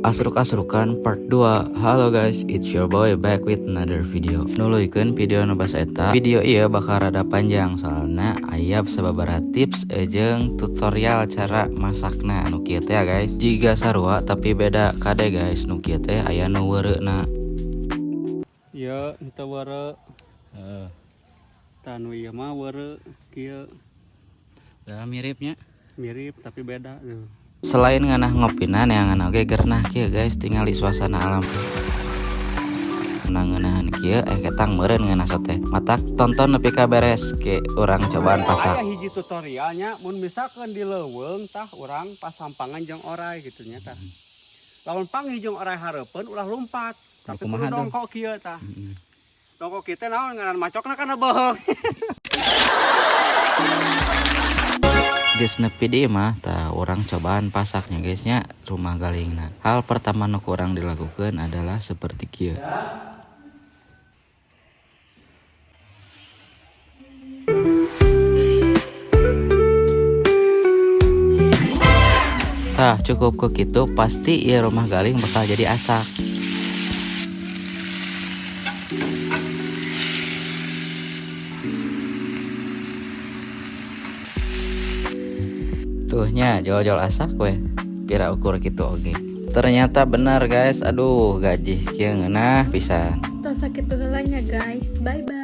Asruk-asrukan part 2. Halo guys, it's your boy back with another video. Nuluikeun video nu basa eta. Video ieu bakal rada panjang soalnya aya sababaraha tips jeung tutorial cara masakna nu kieu teh ya guys. Jiga sarua tapi beda kade guys, nu kieu teh aya nu weureuna. Ieu henteu weureu. Tanu ieu mah weureu kieu. Udah miripnya. Mirip tapi beda tuh. Selain nganah ngopinan yang nganah oge gernah kieu guys, tinggali suasana alam. Ngeunahan kieu ketang meureun nganah teh. Matak tonton nepi ka beres ke urang cobaan pasak. Aya hiji tutorialnya mun misalkan di leuweung tah urang pasampangan jeung oray gitu nya tah. Lamun panggih jeung oray hareupeun ulah lumpat. Tapi kudu dongkok kieu tah. Dongkok kieu teh naon ngaran macokna kana beheung. Geus nepi di mah tah urang cobaan pasaknya guysnya rumah galingna. Hal pertama nu kurang dilakukan adalah seperti kieu. Tah cukup ke kitu pasti ieu rumah galing bakal jadi asak. Tuhnya jol-jol asak we pira ukur gitu oge. Ternyata benar guys, aduh gaji kieu ngeunah pisan. Tos sakit heulanya guys, bye bye.